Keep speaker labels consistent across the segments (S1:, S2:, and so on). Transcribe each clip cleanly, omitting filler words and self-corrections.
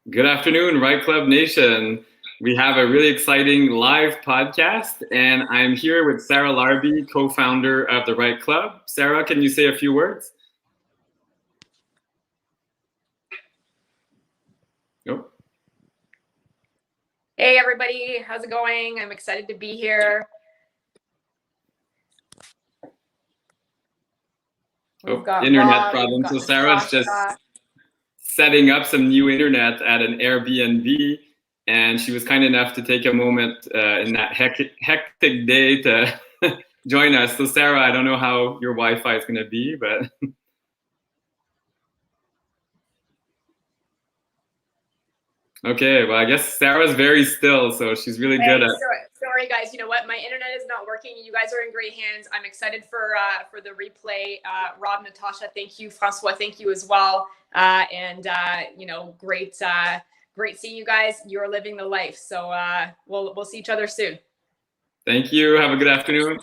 S1: Good afternoon, Right Club Nation. We have a really exciting live podcast, and I'm here with Sarah Larby, co-founder of the Right Club. Sarah, can you say a few words? Nope.
S2: Hey everybody, how's it going? I'm excited to be here.
S1: We've got internet problems. So Sarah's just setting up some new internet at an Airbnb, and she was kind enough to take a moment in that hectic day to join us. So Sarah, I don't know how your Wi-Fi is going to be, but okay, well, I guess Sarah's very still, so she's really good at.
S2: Sorry, guys. You know what? My internet is not working. You guys are in great hands. I'm excited for the replay. Rob, Natasha, thank you. Francois, thank you as well. Great seeing you guys. You're living the life. So we'll see each other soon.
S1: Thank you. Have a good afternoon.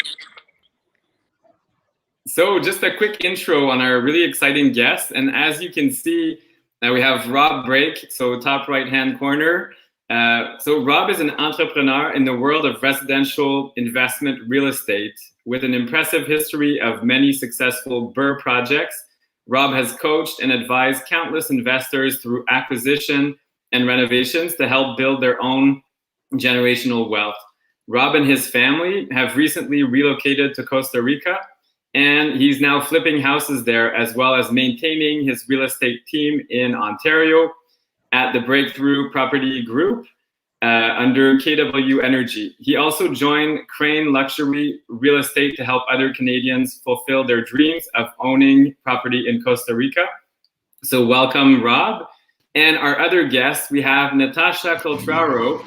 S1: So just a quick intro on our really exciting guest, and as you can see. Now we have Rob Break, so top right-hand corner. So Rob is an entrepreneur in the world of residential investment real estate with an impressive history of many successful BRRRR projects. Rob has coached and advised countless investors through acquisition and renovations to help build their own generational wealth. Rob and his family have recently relocated to Costa Rica, and he's now flipping houses there, as well as maintaining his real estate team in Ontario at the Breakthrough Property Group under KW Energy. He also joined Crane Luxury Real Estate to help other Canadians fulfill their dreams of owning property in Costa Rica. So welcome, Rob. And our other guest, we have Natasha Cultraro,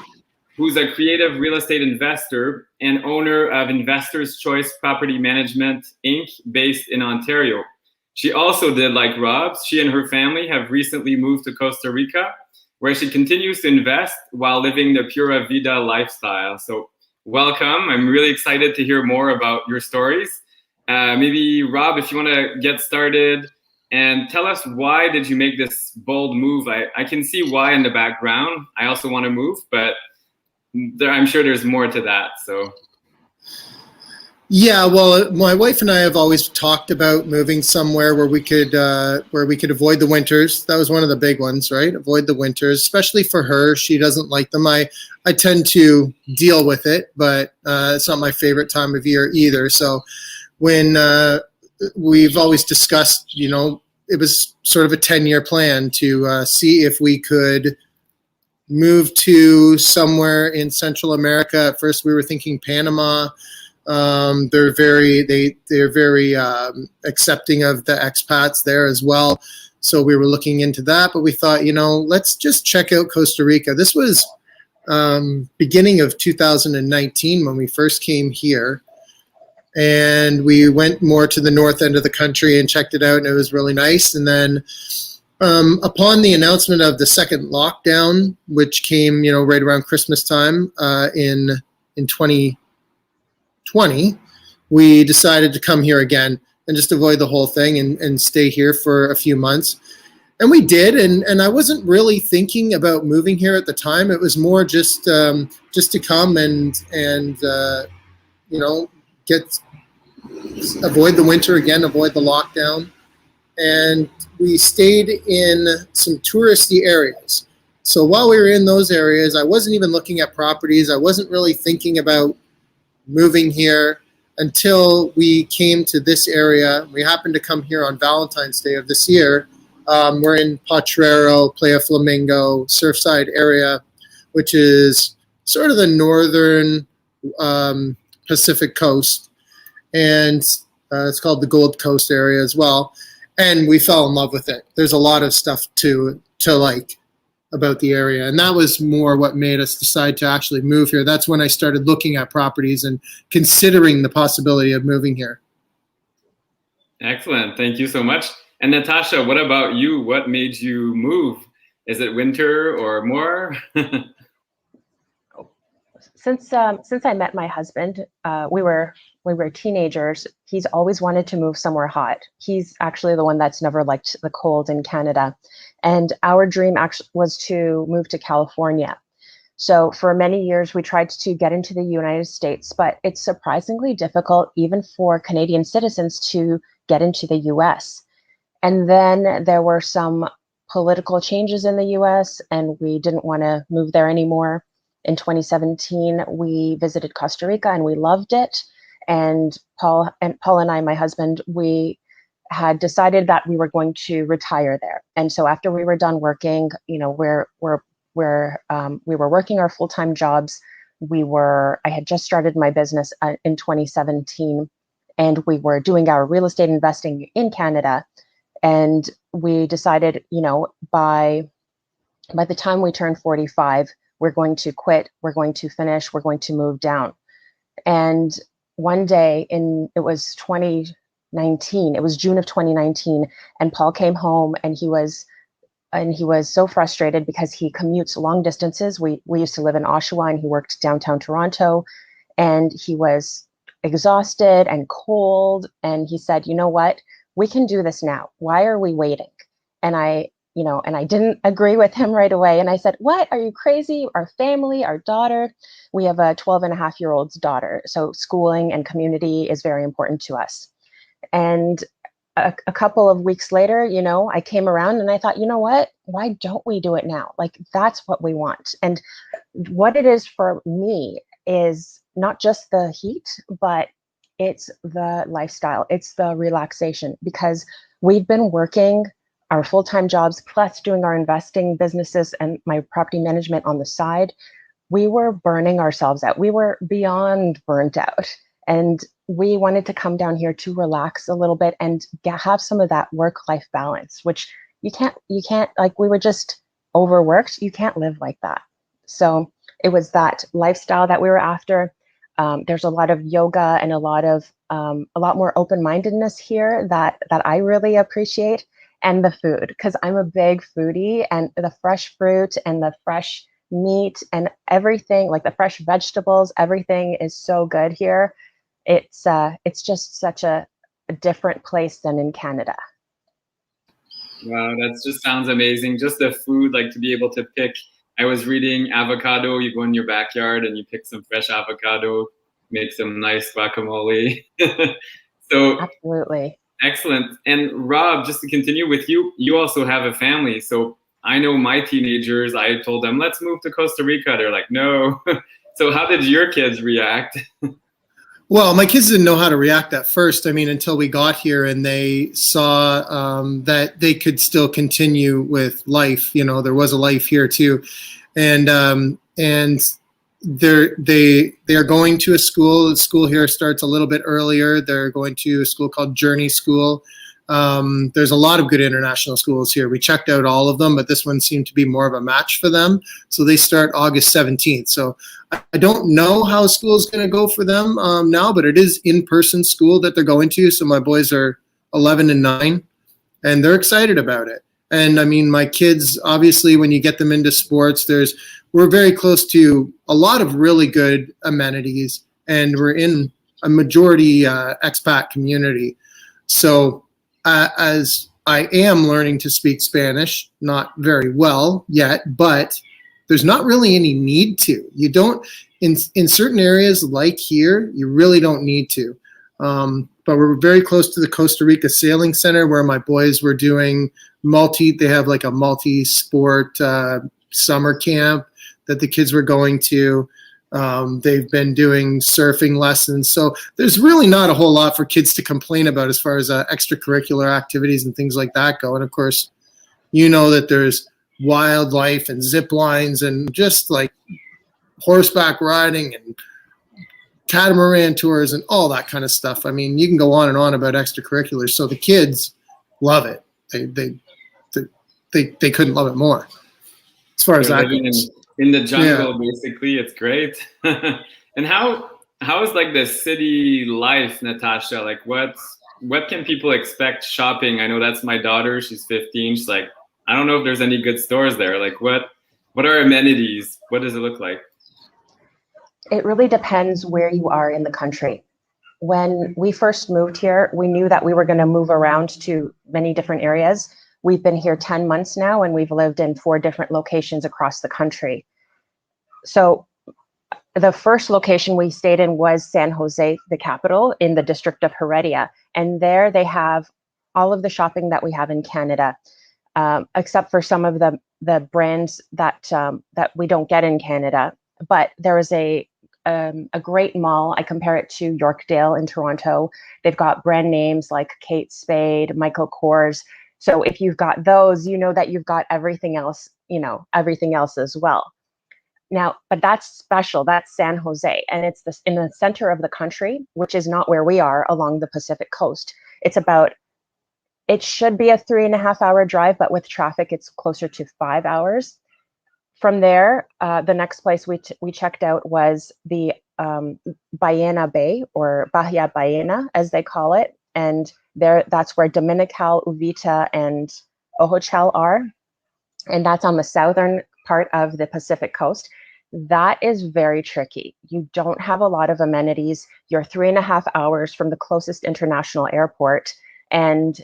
S1: who's a creative real estate investor and owner of Investors Choice Property Management, Inc., based in Ontario. She also did like Rob. She and her family have recently moved to Costa Rica, where she continues to invest while living the Pura Vida lifestyle. So welcome. I'm really excited to hear more about your stories. Maybe, Rob, if you want to get started and tell us, why did you make this bold move? I can see why in the background. I also want to move, but I'm sure there's more to that. So,
S3: yeah, well, my wife and I have always talked about moving somewhere where we could avoid the winters. That was one of the big ones, right? Avoid the winters, especially for her. She doesn't like them. I tend to deal with it, but it's not my favorite time of year either. So when we've always discussed, it was sort of a 10-year plan to see if we could move to somewhere in Central America. At first, we were thinking Panama. They're very accepting of the expats there as well. So we were looking into that, but we thought, let's just check out Costa Rica. This was beginning of 2019 when we first came here, and we went more to the north end of the country and checked it out, and it was really nice. And then upon the announcement of the second lockdown, which came, right around Christmas time in 2020, we decided to come here again and just avoid the whole thing and stay here for a few months. And we did, and I wasn't really thinking about moving here at the time. It was more just to come and avoid the winter again, avoid the lockdown. And we stayed in some touristy areas. So while we were in those areas, I wasn't even looking at properties. I wasn't really thinking about moving here until we came to this area. We happened to come here on Valentine's Day of this year. We're in Potrero, Playa Flamingo, Surfside area, which is sort of the northern Pacific coast. And it's called the Gold Coast area as well. And we fell in love with it. There's a lot of stuff to like about the area. And that was more what made us decide to actually move here. That's when I started looking at properties and considering the possibility of moving here.
S1: Excellent. Thank you so much. And Natasha, what about you? What made you move? Is it winter or more?
S4: since I met my husband, we were teenagers. He's always wanted to move somewhere hot. He's actually the one that's never liked the cold in Canada, and our dream actually was to move to California. So for many years, we tried to get into the United States, but it's surprisingly difficult even for Canadian citizens to get into the US. And then there were some political changes in the US, and we didn't want to move there anymore. In 2017, we visited Costa Rica and we loved it. And Paul and I, my husband, we had decided that we were going to retire there. And so after we were done working, you know, we were working our full-time jobs. I had just started my business in 2017, and we were doing our real estate investing in Canada. And we decided, you know, by the time we turned 45, we're going to quit, we're going to finish, we're going to move down. And one day it was 2019, it was June of 2019, and Paul came home and he was so frustrated because he commutes long distances. We used to live in Oshawa and he worked downtown Toronto, and he was exhausted and cold. And he said, you know what, we can do this now. Why are we waiting? And I didn't agree with him right away. And I said, what, are you crazy? Our family, our daughter, we have a 12-and-a-half-year-old's daughter. So schooling and community is very important to us. And a couple of weeks later, you know, I came around and I thought, you know what, why don't we do it now? Like, that's what we want. And what it is for me is not just the heat, but it's the lifestyle, it's the relaxation, because we've been working our full-time jobs plus doing our investing businesses and my property management on the side. We were burning ourselves out. We were beyond burnt out. And we wanted to come down here to relax a little bit and have some of that work-life balance, which you can't, like, we were just overworked. You can't live like that. So it was that lifestyle that we were after. There's a lot of yoga and a lot more open-mindedness here that I really appreciate, and the food, because I'm a big foodie, and the fresh fruit and the fresh meat and everything, like the fresh vegetables, everything is so good here. It's just such a different place than in Canada.
S1: Wow, that just sounds amazing. Just the food, like to be able to pick. I was reading avocado. You go in your backyard and you pick some fresh avocado, make some nice guacamole. So
S4: absolutely.
S1: Excellent. And Rob, just to continue with you, you also have a family. So I know my teenagers, I told them, let's move to Costa Rica. They're like, no. So how did your kids react?
S3: Well, my kids didn't know how to react at first. I mean, until we got here and they saw that they could still continue with life. You know, there was a life here too, and they are going to a school. The school here starts a little bit earlier. They're going to a school called Journey School. There's a lot of good international schools here. We checked out all of them, but this one seemed to be more of a match for them. So they start August 17th. So I don't know how school is going to go for them now, but it is in-person school that they're going to. So my boys are 11 and 9, and they're excited about it. And I mean, my kids, obviously, when you get them into sports, we're very close to a lot of really good amenities, and we're in a majority expat community. So as I am learning to speak Spanish, not very well yet, but there's not really any need to. You don't, in certain areas like here, you really don't need to. But we're very close to the Costa Rica Sailing Center, where my boys were doing they have like a multi-sport summer camp that the kids were going to. They've been doing surfing lessons. So there's really not a whole lot for kids to complain about as far as extracurricular activities and things like that go. And of course, you know that there's wildlife and zip lines and just like horseback riding and catamaran tours and all that kind of stuff. I mean, you can go on and on about extracurriculars. So the kids love it. They couldn't love it more. As far as that goes.
S1: In the jungle, basically, it's great. And how is like the city life, Natasha? Like what can people expect shopping? I know that's my daughter. She's 15. She's like, I don't know if there's any good stores there. Like what are amenities? What does it look like?
S4: It really depends where you are in the country. When we first moved here, we knew that we were going to move around to many different areas. We've been here 10 months now, and we've lived in 4 different locations across the country. So the first location we stayed in was San Jose, the capital, in the district of Heredia. And there they have all of the shopping that we have in Canada, except for some of the brands that we don't get in Canada. But there is a great mall. I compare it to Yorkdale in Toronto. They've got brand names like Kate Spade, Michael Kors. So if you've got those, you know that you've got everything else, everything else as well. Now, but that's special. That's San Jose, and it's in the center of the country, which is not where we are along the Pacific coast. It should be a 3.5-hour drive, but with traffic, it's closer to 5 hours. From there, the next place we checked out was the Baena Bay, or Bahia Baena, as they call it. And that's where Dominical, Uvita, and Ojochal are. And that's on the southern part of the Pacific coast. That is very tricky. You don't have a lot of amenities. You're 3.5 hours from the closest international airport. And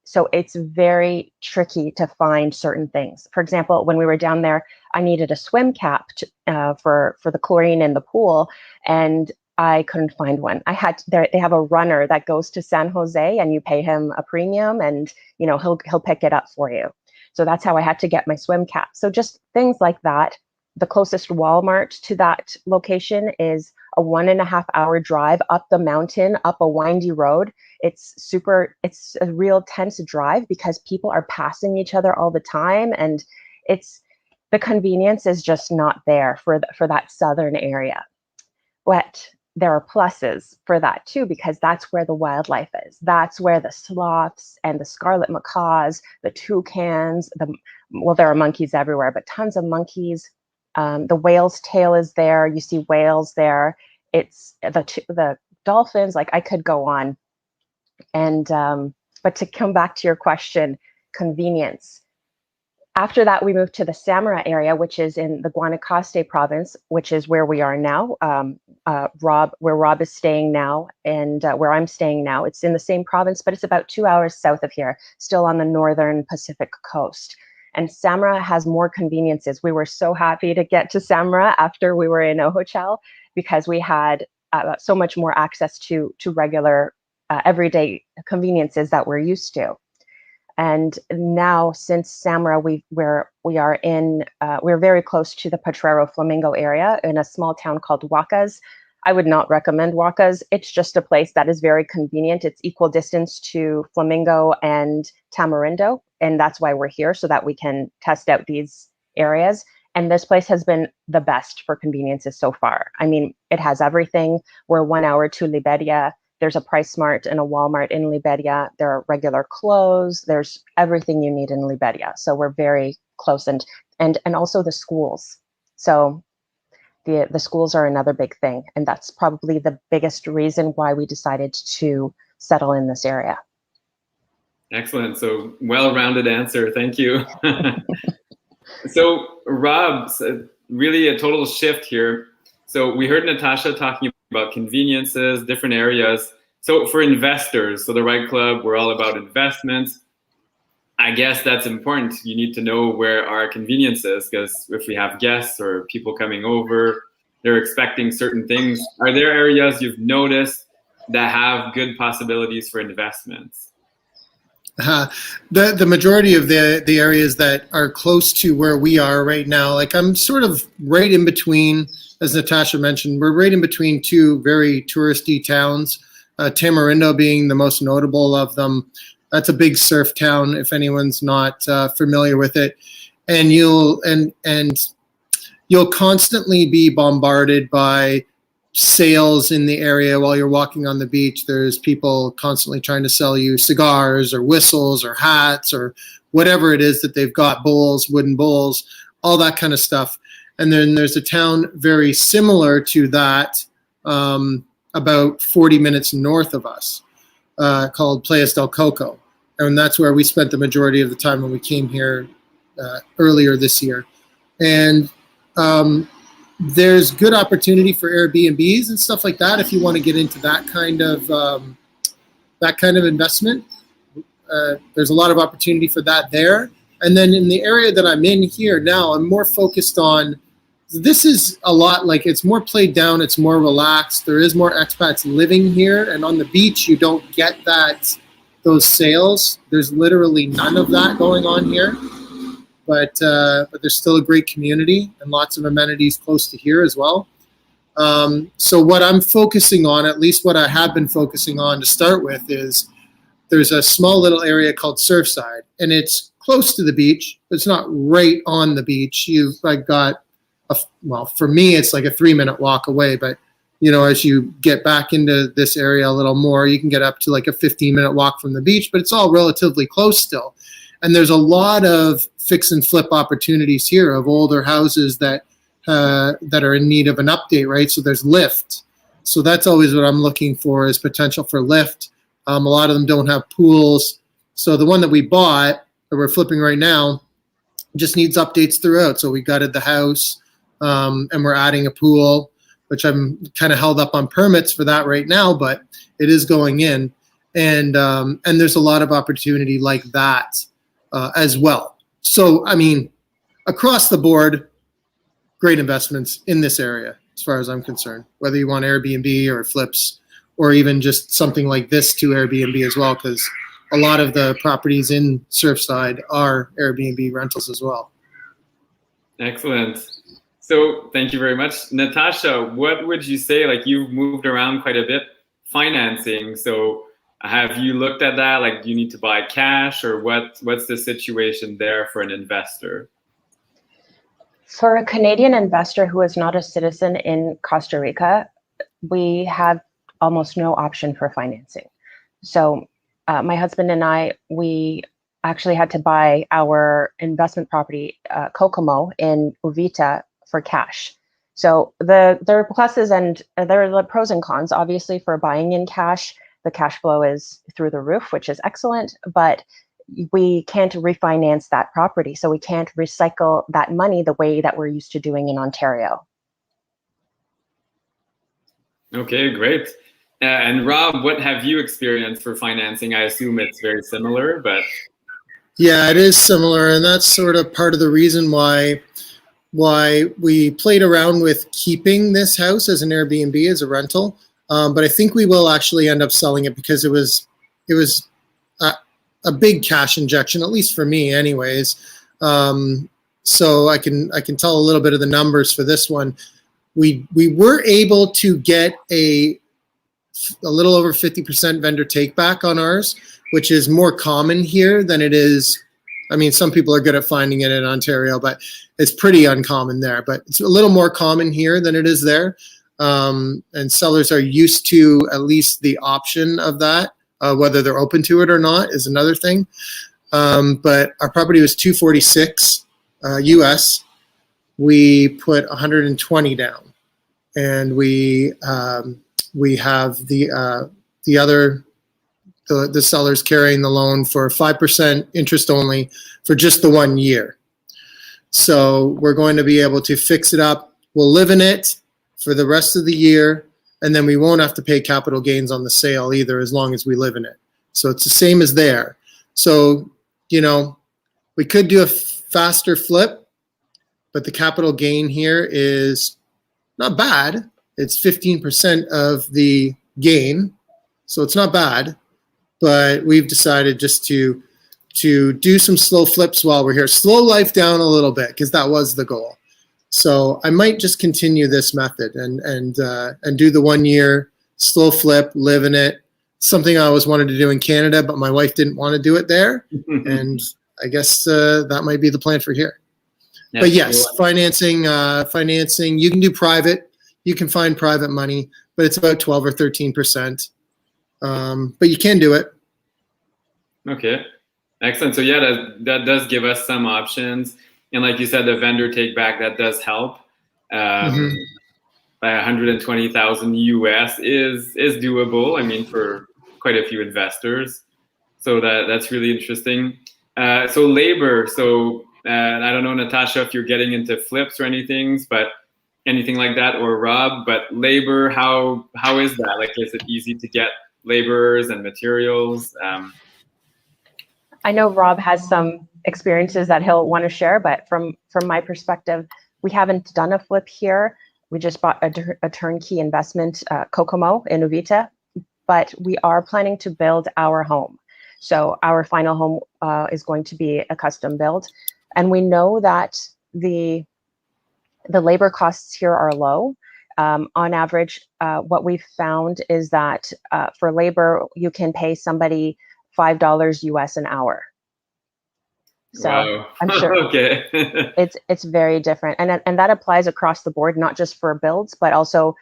S4: so it's very tricky to find certain things. For example, when we were down there, I needed a swim cap for the chlorine in the pool, and I couldn't find one. They have a runner that goes to San Jose, and you pay him a premium, and he'll pick it up for you. So that's how I had to get my swim cap. So just things like that. The closest Walmart to that location is a 1.5-hour drive up the mountain, up a windy road. It's a real tense drive because people are passing each other all the time. And the convenience is just not there for that southern area. But there are pluses for that too, because that's where the wildlife is. That's where the sloths and the scarlet macaws, the toucans, there are monkeys everywhere, but tons of monkeys. The whale's tail is there. You see whales there. It's the dolphins. Like, I could go on. And but to come back to your question, convenience. After that, we moved to the Samara area, which is in the Guanacaste province, which is where we are now. Where Rob is staying now, and where I'm staying now. It's in the same province, but it's about 2 hours south of here, still on the northern Pacific coast. And Samara has more conveniences. We were so happy to get to Samara after we were in Ojochal, because we had so much more access to regular everyday conveniences that we're used to. And now, since Samara, we're very close to the Potrero Flamingo area in a small town called Huacas. I would not recommend Huacas. It's just a place that is very convenient. It's equal distance to Flamingo and Tamarindo, and that's why we're here, so that we can test out these areas. And this place has been the best for conveniences so far. I mean, it has everything. We're 1 hour to Liberia. There's a PriceSmart and a Walmart in Liberia. There are regular clothes. There's everything you need in Liberia. So we're very close, and also the schools. So the schools are another big thing, and that's probably the biggest reason why we decided to settle in this area.
S1: Excellent. So well-rounded answer. Thank you. So Rob, really a total shift here. So we heard Natasha talking about conveniences, different areas. So for investors, so the Right Club, we're all about investments. I guess that's important. You need to know where our convenience is, because if we have guests or people coming over, they're expecting certain things. Are there areas you've noticed that have good possibilities for investments?
S3: The majority of the areas that are close to where we are right now, like I'm sort of right in between, as Natasha mentioned, we're right in between 2 very touristy towns, Tamarindo being the most notable of them. That's a big surf town, if anyone's not familiar with it. And you'll constantly be bombarded by sales in the area while you're walking on the beach. There's people constantly trying to sell you cigars or whistles or hats or whatever it is that they've got, bowls, wooden bowls, all that kind of stuff. And then there's a town very similar to that, about 40 minutes north of us, called Playas del Coco. And that's where we spent the majority of the time when we came here earlier this year. And there's good opportunity for Airbnbs and stuff like that if you want to get into that kind of investment. There's a lot of opportunity for that there. And then in the area that I'm in here now, I'm more focused on, this is a lot like, it's more played down, it's more relaxed. There is more expats living here, and on the beach you don't get those sales. There's literally none of that going on here. But there's still a great community and lots of amenities close to here as well. So what I'm focusing on, at least what I have been focusing on to start with, is there's a small little area called Surfside, and it's close to the beach. It's not right on the beach. You've got, well, for me, it's like a 3-minute walk away, but as you get back into this area a little more, you can get up to like a 15-minute walk from the beach, but it's all relatively close still. And there's a lot of fix and flip opportunities here of older houses that are in need of an update, right? So there's lift. So that's always what I'm looking for, is potential for lift. A lot of them don't have pools. So the one that we bought, that we're flipping right now, just needs updates throughout. So we gutted the house, and we're adding a pool, which I'm kind of held up on permits for that right now, but it is going in. And there's a lot of opportunity like that as well. So, I mean, across the board, great investments in this area, as far as I'm concerned, whether you want Airbnb or flips, or even just something like this to Airbnb as well, because a lot of the properties in Surfside are Airbnb rentals as well.
S1: Excellent. So thank you very much. Natasha, what would you say, like, you've moved around quite a bit, financing. So have you looked at that? Like, do you need to buy cash, or what's the situation there for an investor?
S4: For a Canadian investor who is not a citizen in Costa Rica, we have almost no option for financing. So my husband and I, we actually had to buy our investment property, Kokomo in Uvita, for cash. So there are pluses and there are the pros and cons. Obviously, for buying in cash, the cash flow is through the roof, which is excellent, but we can't refinance that property. So we can't recycle that money the way that we're used to doing in Ontario.
S1: Okay, great. And Rob, what have you experienced for financing? I assume it's very similar, but.
S3: Yeah, it is similar. And that's sort of part of the reason why we played around with keeping this house as an Airbnb, as a rental. But I think we will actually end up selling it, because it was a big cash injection, at least for me anyways. So I can tell a little bit of the numbers for this one. We were able to get a little over 50% vendor take back on ours, which is more common here than it is. I mean, some people are good at finding it in Ontario, but it's pretty uncommon there. But it's a little more common here than it is there. And sellers are used to at least the option of that. Whether they're open to it or not is another thing. But our property was $246 US. We put 120 down, and we have the sellers carrying the loan for 5% interest only for just the 1 year. So we're going to be able to fix it up. We'll live in it for the rest of the year, and then we won't have to pay capital gains on the sale either, as long as we live in it. So it's the same as there. So, we could do a faster flip, but the capital gain here is not bad. It's 15% of the gain, so it's not bad. But we've decided just to do some slow flips while we're here. Slow life down a little bit, because that was the goal. So I might just continue this method and do the 1 year slow flip, live in it. Something I always wanted to do in Canada, but my wife didn't want to do it there. And I guess that might be the plan for here. But yes, financing, you can do private. You can find private money, but it's about 12 or 13%. But you can do it.
S1: Okay, excellent. So yeah, that does give us some options. And like you said, the vendor take back, that does help. By 120,000 US is doable. I mean, for quite a few investors. So that's really interesting. So labor. So I don't know, Natasha, if you're getting into flips or anything, but anything like that, or Rob, but labor, how is that? Like, is it easy to get laborers and materials?
S4: I know Rob has some experiences that he'll want to share, but from my perspective, we haven't done a flip here. We just bought a turnkey investment, Kokomo in Uvita, but we are planning to build our home. So our final home is going to be a custom build, and we know that the labor costs here are low. On average, what we've found is that for labor, you can pay somebody $5 US an hour. So
S1: Wow.
S4: I'm sure
S1: Okay.
S4: it's very different, and that applies across the board, not just for builds, but also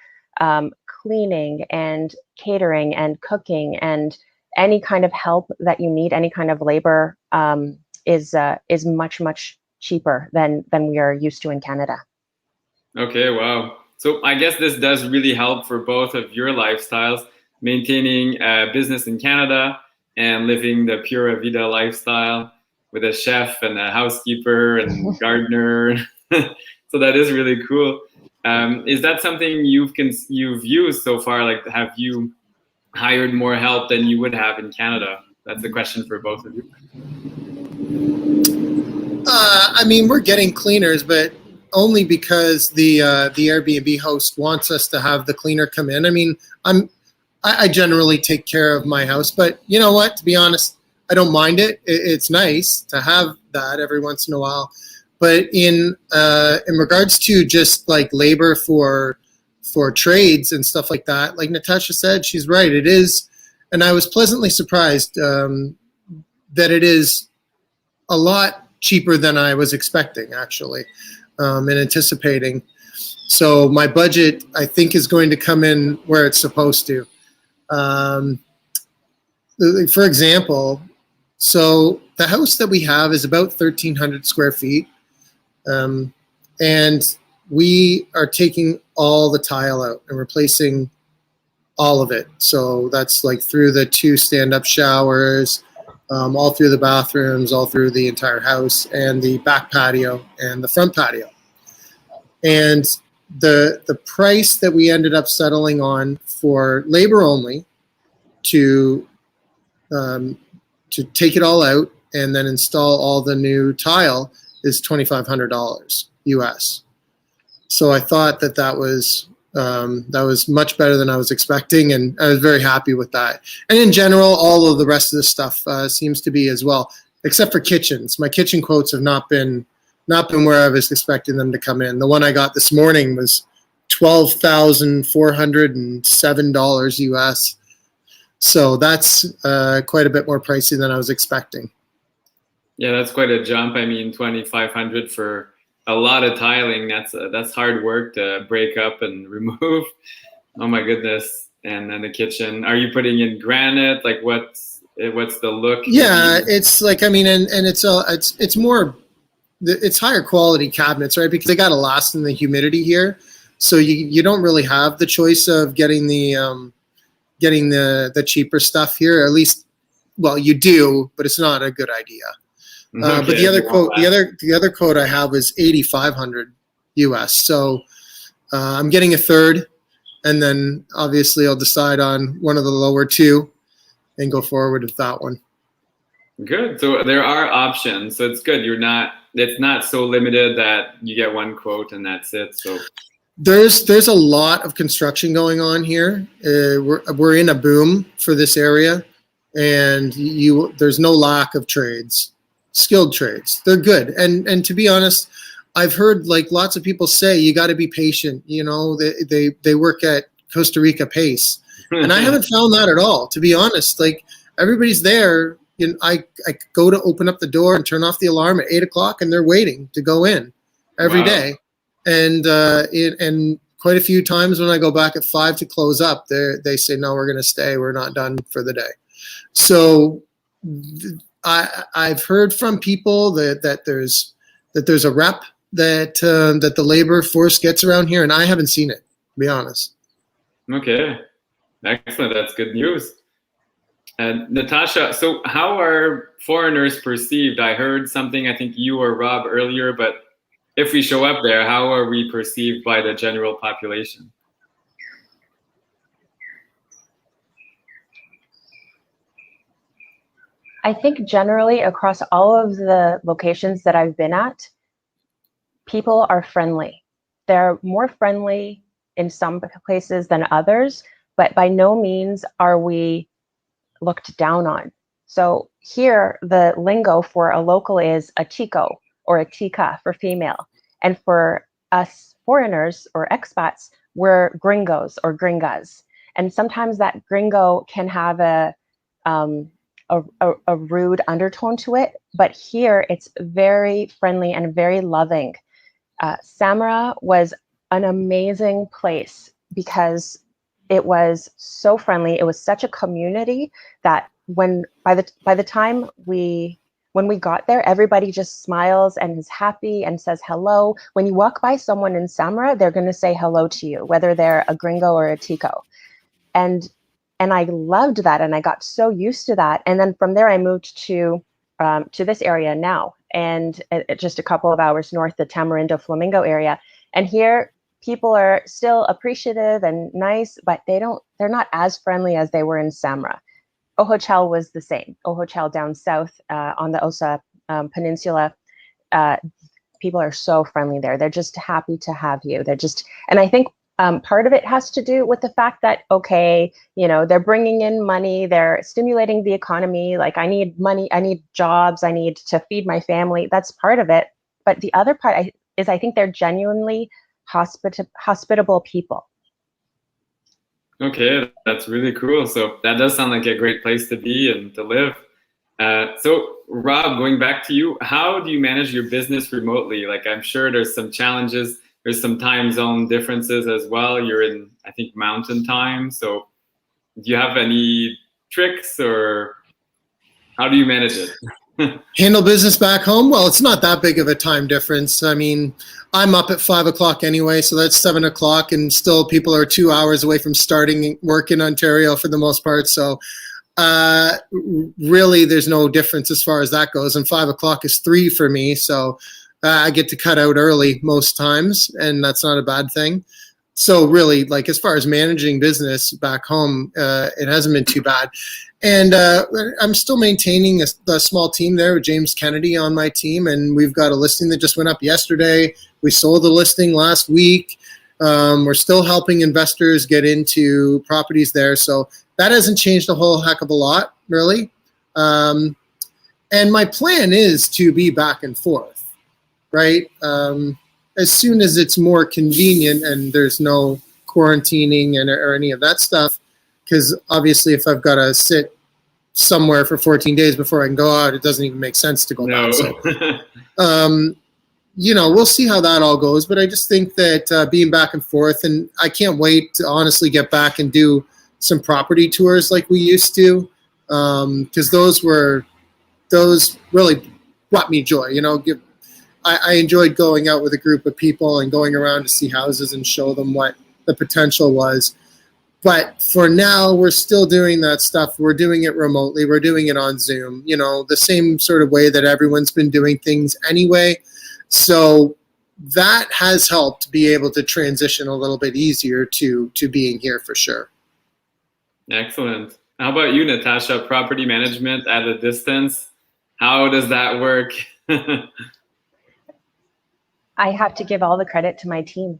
S4: cleaning and catering and cooking and any kind of help that you need, any kind of labor is much cheaper than we are used to in Canada.
S1: Okay, wow. So I guess this does really help for both of your lifestyles, maintaining a business in Canada and living the pura vida lifestyle with a chef and a housekeeper and gardener. So that is really cool. Is that something you've used so far? Like, have you hired more help than you would have in Canada? That's a question for both of you.
S3: I mean, we're getting cleaners, but only because the Airbnb host wants us to have the cleaner come in. I mean, I generally take care of my house, but you know what? To be honest, I don't mind it. It's nice to have that every once in a while. But in regards to just like labor for trades and stuff like that, like Natasha said, she's right. It is, and I was pleasantly surprised that it is a lot cheaper than I was expecting, actually, and anticipating. So my budget, I think, is going to come in where it's supposed to. For example, so the house that we have is about 1,300 square feet, and we are taking all the tile out and replacing all of it. So that's like through the 2 stand-up showers, all through the bathrooms, all through the entire house, and the back patio and the front patio. And the price that we ended up settling on for labor only to take it all out and then install all the new tile is $2,500 US. So I thought that was much better than I was expecting, and I was very happy with that. And in general, all of the rest of the stuff seems to be as well, except for kitchens. My kitchen quotes have not been where I was expecting them to come in. The one I got this morning was $12,407 US. So that's quite a bit more pricey than I was expecting.
S1: Yeah, that's quite a jump. I mean, 2,500 for a lot of tiling. That's hard work to break up and remove. Oh my goodness! And then the kitchen. Are you putting in granite? Like, what's the look?
S3: Yeah, it's like, I mean, and it's more, it's higher quality cabinets, right? Because they got to last in the humidity here, so you don't really have the choice of getting the cheaper stuff here. At least, well, you do, but it's not a good idea.
S1: Okay,
S3: but the other quote I have was $8,500 US. So I'm getting a third, and then obviously I'll decide on one of the lower two and go forward with that one.
S1: Good. So there are options. So it's good. It's not so limited that you get one quote and that's it. So
S3: there's a lot of construction going on here. We're in a boom for this area, and there's no lack of trades. Skilled trades. They're good. And to be honest, I've heard like lots of people say you got to be patient. You know, they work at Costa Rica pace. And I haven't found that at all, to be honest. Like, everybody's there. You know, I go to open up the door and turn off the alarm at 8 o'clock, and they're waiting to go in every day. And quite a few times when I go back at 5 to close up, they say, no, we're going to stay. We're not done for the day. So I've heard from people that there's a rep that the labor force gets around here, and I haven't seen it, to be honest.
S1: Okay, excellent. That's good news. And Natasha, so how are foreigners perceived? I heard something, I think you or Rob earlier, but if we show up there, how are we perceived by the general population?
S4: I think generally across all of the locations that I've been at, people are friendly. They're more friendly in some places than others, but by no means are we looked down on. So here, the lingo for a local is a chico or a chica for female. And for us foreigners or expats, we're gringos or gringas. And sometimes that gringo can have a rude undertone to it, but here it's very friendly and very loving. Samara was an amazing place because it was so friendly. It was such a community that by the time when we got there, everybody just smiles and is happy and says hello. When you walk by someone in Samara, they're going to say hello to you, whether they're a gringo or a tico. And I loved that, and I got so used to that. And then from there, I moved to this area now, and just a couple of hours north, the Tamarindo Flamingo area. And here, people are still appreciative and nice, but they're not as friendly as they were in Samara. Ojochal was the same. Ojochal down south on the Osa Peninsula, people are so friendly there. They're just happy to have you. And I think part of it has to do with the fact that, okay, they're bringing in money, they're stimulating the economy. Like, I need money, I need jobs, I need to feed my family. That's part of it. But the other part is I think they're genuinely hospitable people.
S1: Okay, that's really cool. So that does sound like a great place to be and to live. So Rob, going back to you, how do you manage your business remotely? Like, I'm sure there's some challenges. There's some time zone differences as well. You're in, I think, mountain time. So do you have any tricks, or how do you manage it?
S3: Handle business back home? Well, it's not that big of a time difference. I mean, I'm up at 5 o'clock anyway, so that's 7 o'clock, and still people are 2 hours away from starting work in Ontario for the most part. So really, there's no difference as far as that goes. And 5 o'clock is 3 for me, so I get to cut out early most times, and that's not a bad thing. So really, like, as far as managing business back home, it hasn't been too bad. And I'm still maintaining a small team there with James Kennedy on my team, and we've got a listing that just went up yesterday. We sold the listing last week. We're still helping investors get into properties there, so that hasn't changed a whole heck of a lot, really. And my plan is to be back and forth, right? As soon as it's more convenient and there's no quarantining or any of that stuff, because obviously if I've got to sit somewhere for 14 days before I can go out, it doesn't even make sense to go back. So, we'll see how that all goes. But I just think that being back and forth, and I can't wait to honestly get back and do some property tours like we used to, because those really brought me joy. I enjoyed going out with a group of people and going around to see houses and show them what the potential was. But for now, we're still doing that stuff. We're doing it remotely. We're doing it on Zoom, the same sort of way that everyone's been doing things anyway. So that has helped be able to transition a little bit easier to being here for sure.
S1: Excellent. How about you, Natasha? Property management at a distance. How does that work?
S4: I have to give all the credit to my team.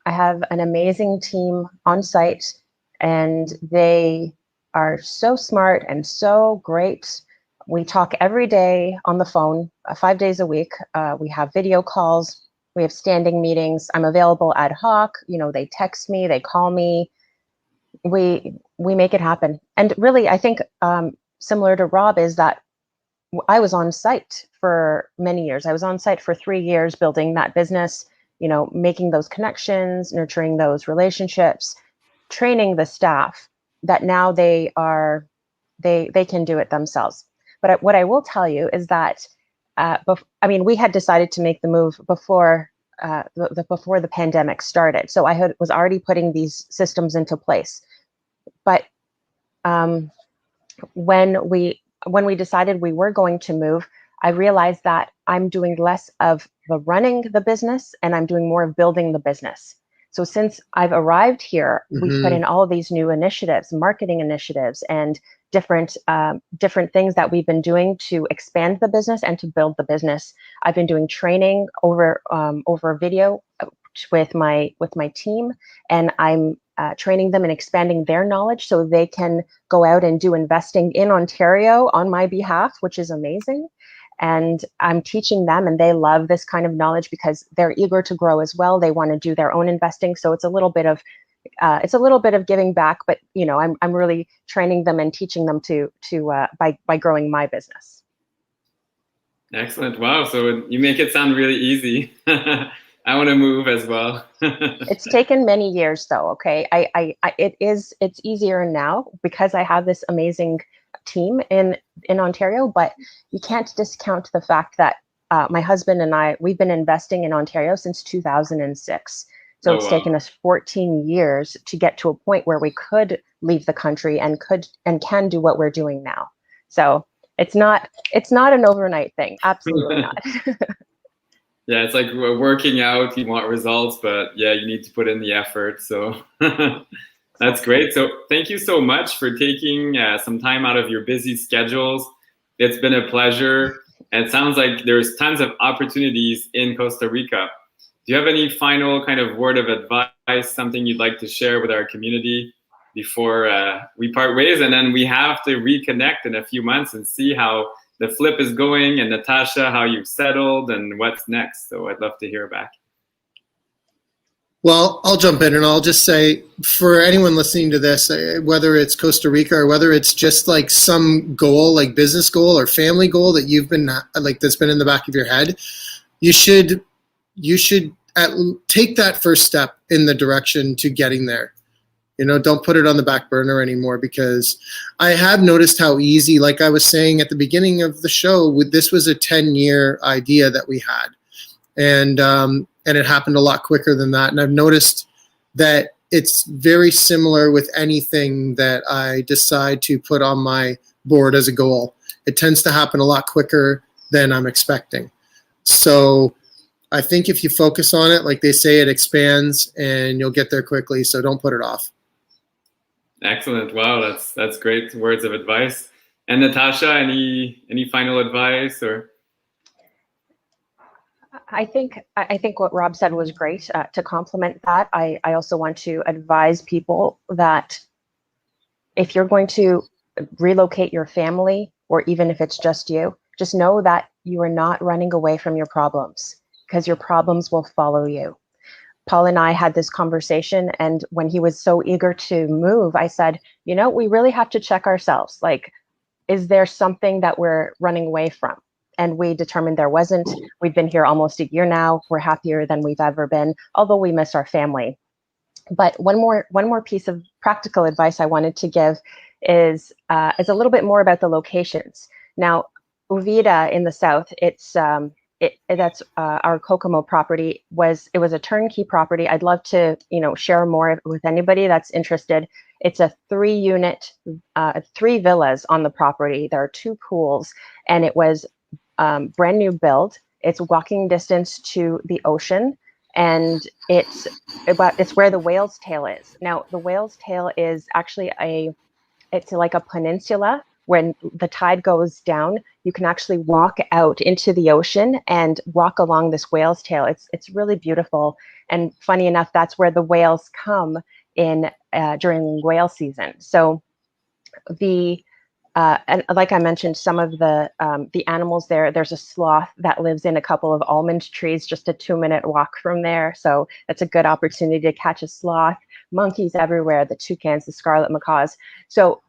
S4: I have an amazing team on site, and they are so smart and so great. We talk every day on the phone, 5 days a week. We have video calls. We have standing meetings. I'm available ad hoc. They text me, they call me. We make it happen. And really, I think similar to Rob is that I was on site for many years. I was on site for 3 years building that business, making those connections, nurturing those relationships, training the staff that now they can do it themselves. But what I will tell you is that, we had decided to make the move before the pandemic started. So I was already putting these systems into place. But when we decided we were going to move, I realized that I'm doing less of the running the business and I'm doing more of building the business. So since I've arrived here, we put in all of these new initiatives, marketing initiatives, and different things that we've been doing to expand the business and to build the business. I've been doing training over video with my team, and I'm training them and expanding their knowledge so they can go out and do investing in Ontario on my behalf, which is amazing. And I'm teaching them, and they love this kind of knowledge because they're eager to grow as well. They want to do their own investing. So it's a little bit of giving back, but you know, I'm really training them and teaching them by growing my business.
S1: Excellent. Wow. So you make it sound really easy. I want to move as well.
S4: It's taken many years though. Okay. It's easier now because I have this amazing team in Ontario, but you can't discount the fact that my husband and we've been investing in Ontario since 2006. So it's taken us 14 years to get to a point where we could leave the country and can do what we're doing now. So it's not an overnight thing. Absolutely not.
S1: Yeah, it's like working out. You want results, but yeah, you need to put in the effort. So that's great. So thank you so much for taking some time out of your busy schedules. It's been a pleasure. And it sounds like there's tons of opportunities in Costa Rica. Do you have any final kind of word of advice, something you'd like to share with our community before we part ways? And then we have to reconnect in a few months and see how the flip is going, and Natasha, how you've settled and what's next. So I'd love to hear back.
S3: Well, I'll jump in and I'll just say, for anyone listening to this, whether it's Costa Rica or whether it's just like some goal, like business goal or family goal that you've been like that's been in the back of your head, you should take that first step in the direction to getting there. You know, don't put it on the back burner anymore, because I have noticed how easy, like I was saying at the beginning of the show, this was a 10-year idea that we had. And it happened a lot quicker than that. And I've noticed that it's very similar with anything that I decide to put on my board as a goal. It tends to happen a lot quicker than I'm expecting. So I think if you focus on it, like they say, it expands and you'll get there quickly. So don't put it off.
S1: Excellent. Wow, that's great words of advice. And Natasha, any final advice or?
S4: I think what Rob said was great. To complement that, I also want to advise people that if you're going to relocate your family, or even if it's just you, just know that you are not running away from your problems, because your problems will follow you. Paul and I had this conversation, and when he was so eager to move, I said, you know, we really have to check ourselves. Like, is there something that we're running away from? And we determined there wasn't. We've been here almost a year now. We're happier than we've ever been, although we miss our family. But one more piece of practical advice I wanted to give is a little bit more about the locations. Now, Uvida in the south, that's our Kokomo property. It was a turnkey property. I'd love to share more with anybody that's interested. It's a 3-unit, 3 villas on the property. There are 2 pools, and it was brand new build. It's walking distance to the ocean, and it's where the whale's tail is. Now, the whale's tail is actually it's like a peninsula. When the tide goes down, you can actually walk out into the ocean and walk along this whale's tail. It's really beautiful. And funny enough, that's where the whales come in during whale season. So and like I mentioned, some of the animals there's a sloth that lives in a couple of almond trees, just a 2-minute walk from there. So that's a good opportunity to catch a sloth. Monkeys everywhere, the toucans, the scarlet macaws. So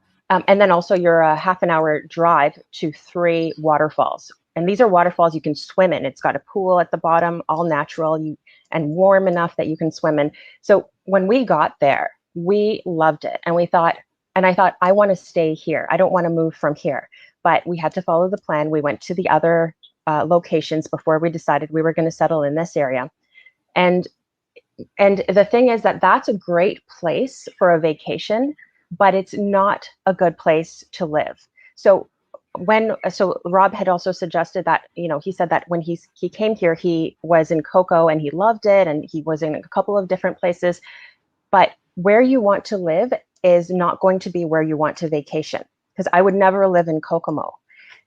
S4: and then also you're a half an hour drive to 3 waterfalls. And these are waterfalls you can swim in. It's got a pool at the bottom, all natural and warm enough that you can swim in. So when we got there, we loved it. And I thought, I want to stay here. I don't want to move from here. But we had to follow the plan. We went to the other locations before we decided we were going to settle in this area. And the thing is that that's a great place for a vacation, but it's not a good place to live. So so Rob had also suggested that, he said that when he came here, he was in Coco and he loved it, and he was in a couple of different places, but where you want to live is not going to be where you want to vacation. Because I would never live in Kokomo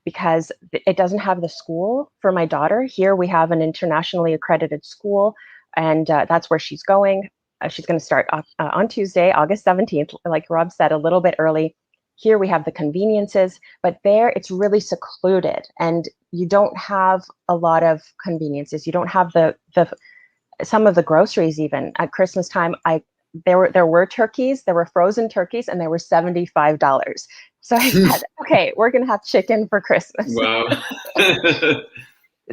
S4: because it doesn't have the school for my daughter. Here we have an internationally accredited school, and that's where she's going. She's going to start on Tuesday, August 17th, like Rob said, a little bit early. Here we have the conveniences, but there it's really secluded, and you don't have a lot of conveniences. You don't have the some of the groceries. Even at Christmas time, there were turkeys, there were frozen turkeys, and they were $75. So I said, okay, we're gonna have chicken for Christmas.
S1: Wow.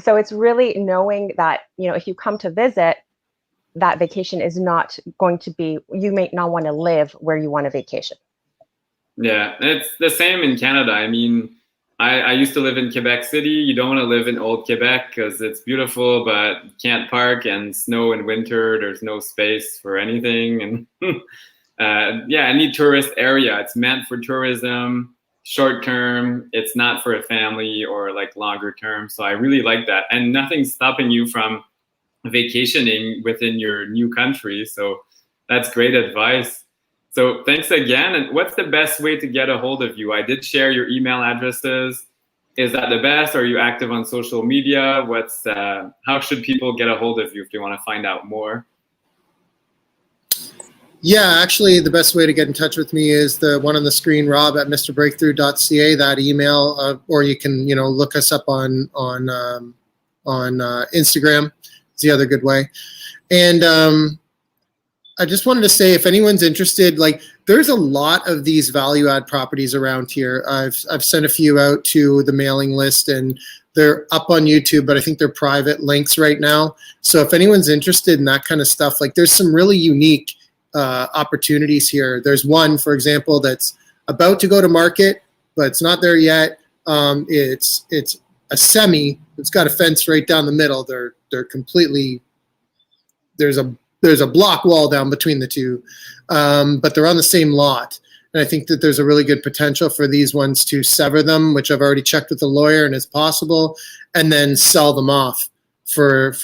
S4: So it's really knowing that, if you come to visit, that vacation is not going to be, you may not want to live where you want to vacation.
S1: Yeah, it's the same in Canada. I mean, I used to live in Quebec City. You don't want to live in old Quebec because it's beautiful, but you can't park, and snow in winter, there's no space for anything. And any tourist area, it's meant for tourism, short term. It's not for a family or like longer term. So I really like that. And nothing's stopping you from vacationing within your new country. So that's great advice. So thanks again. And what's the best way to get a hold of you? I did share your email addresses. Is that the best? Are you active on social media? How should people get a hold of you if they want to find out more?
S3: Yeah, actually, the best way to get in touch with me is the one on the screen, rob@mrbreakthrough.ca, that email, or you can, look us up on Instagram. It's the other good way. And I just wanted to say, if anyone's interested, there's a lot of these value add properties around here. I've sent a few out to the mailing list, and they're up on YouTube, but I think they're private links right now. So if anyone's interested in that kind of stuff, there's some really unique opportunities here. There's one, for example, that's about to go to market, but it's not there yet. It's a semi. It's got a fence right down the middle. They're completely, there's a block wall down between the two, but they're on the same lot. And I think that there's a really good potential for these ones to sever them, which I've already checked with the lawyer, and it's possible, and then sell them off for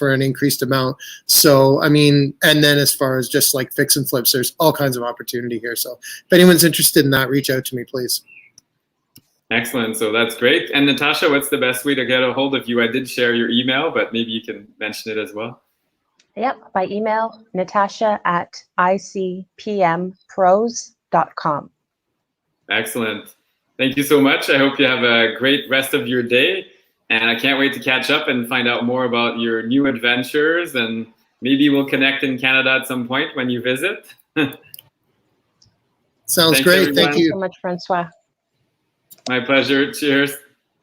S3: an increased amount. So, I mean, and then as far as just fix and flips, there's all kinds of opportunity here. So if anyone's interested in that, reach out to me, please.
S1: Excellent. So that's great. And Natasha, what's the best way to get a hold of you? I did share your email, but maybe you can mention it as well.
S4: Yep, by email, natasha@icpmpros.com.
S1: Excellent. Thank you so much. I hope you have a great rest of your day. And I can't wait to catch up and find out more about your new adventures. And maybe we'll connect in Canada at some point when you visit.
S3: Sounds great.
S1: Everyone.
S3: Thank you
S4: so much, Francois.
S1: My pleasure. Cheers.